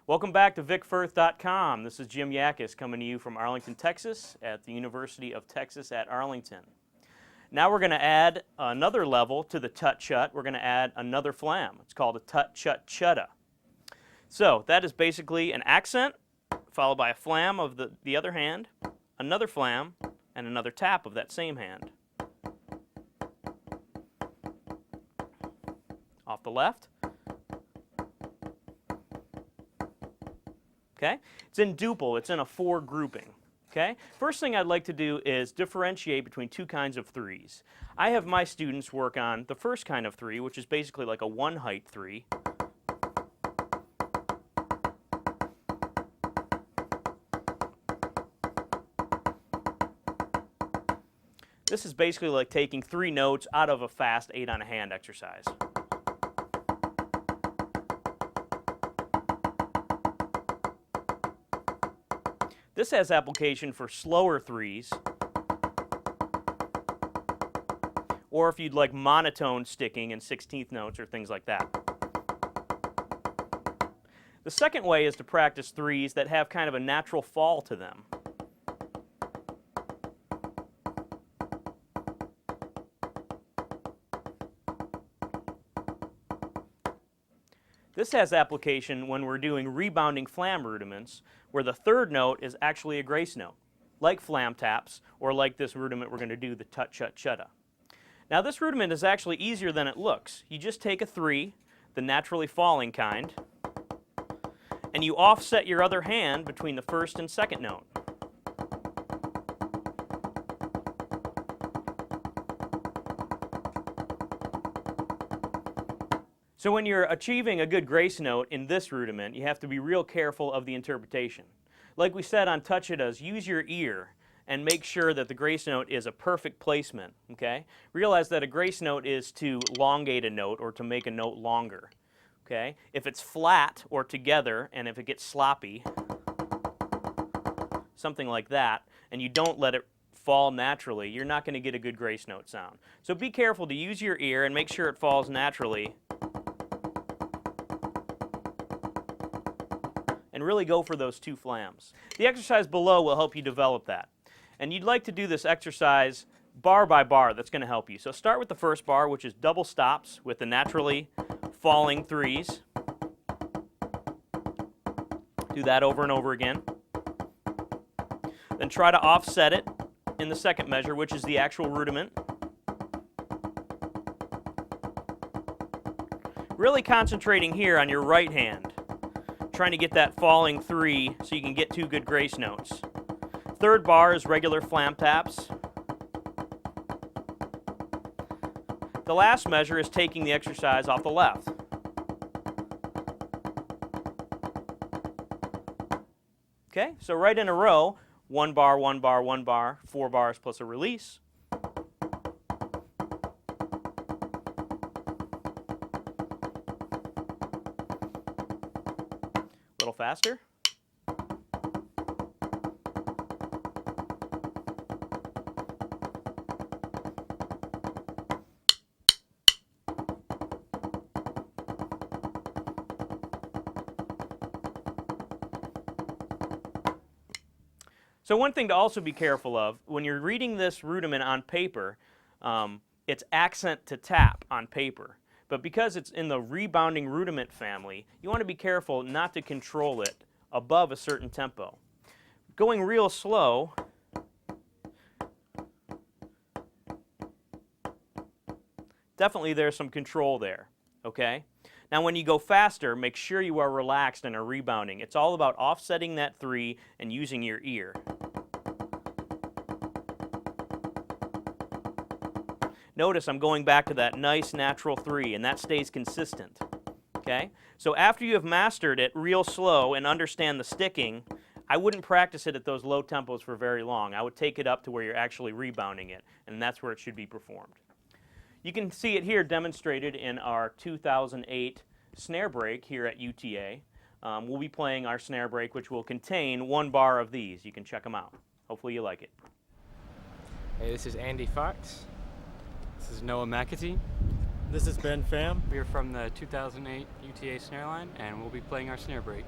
Welcome back to VicFirth.com. This is Jim Yakis coming to you from Arlington, Texas at the University of Texas at Arlington. Now we're going to add another level to the Cha-Chada. We're going to add another flam. It's called a Cha-Chada. So that is basically an accent followed by a flam of the other hand, another flam, and another tap of that same hand. Off the left. Okay? It's in duple. It's in a 4 grouping. Okay? First thing I'd like to do is differentiate between two kinds of 3s. I have my students work on the first kind of 3, which is basically like a 1-height 3. This is basically like taking 3 notes out of a fast 8 on a hand exercise. This has application for slower 3s, or if you'd like monotone sticking in 16th notes or things like that. The second way is to practice 3s that have kind of a natural fall to them. This has application when we're doing rebounding flam rudiments, where the third note is actually a grace note, like flam taps, or like this rudiment we're going to do, the Cha-Chada. Now this rudiment is actually easier than it looks. You just take a 3, the naturally falling kind, and you offset your other hand between the first and second note. So when you're achieving a good grace note in this rudiment, you have to be real careful of the interpretation. Like we said on Cha-Chadas, use your ear and make sure that the grace note is a perfect placement. Okay? Realize that a grace note is to elongate a note or to make a note longer. Okay? If it's flat or together and if it gets sloppy, something like that, and you don't let it fall naturally, you're not going to get a good grace note sound. So be careful to use your ear and make sure it falls naturally. And really go for those 2 flams. The exercise below will help you develop that. And you'd like to do this exercise bar by bar. That's going to help you. So start with the first bar, which is double stops with the naturally falling 3s. Do that over and over again. Then try to offset it in the second measure, which is the actual rudiment. Really concentrating here on your right hand, trying to get that falling 3 so you can get 2 good grace notes. Third bar is regular flam taps. The last measure is taking the exercise off the left. Okay, so right in a row, 1 bar, 1 bar, 1 bar, 4 bars plus a release. A little faster. So one thing to also be careful of, when you're reading this rudiment on paper, it's accent to tap on paper. But because it's in the rebounding rudiment family, you want to be careful not to control it above a certain tempo. Going real slow, definitely there's some control there, okay? Now when you go faster, make sure you are relaxed and are rebounding. It's all about offsetting that 3 and using your ear. Notice I'm going back to that nice natural 3, and that stays consistent. Okay? So after you have mastered it real slow and understand the sticking, I wouldn't practice it at those low tempos for very long. I would take it up to where you're actually rebounding it, and that's where it should be performed. You can see it here demonstrated in our 2008 snare break here at UTA. We'll be playing our snare break, which will contain 1 bar of these. You can check them out. Hopefully you like it. Hey, this is Andy Fox. This is Noah McAtee. This is Ben Pham. We are from the 2008 UTA snare line, and we'll be playing our snare break.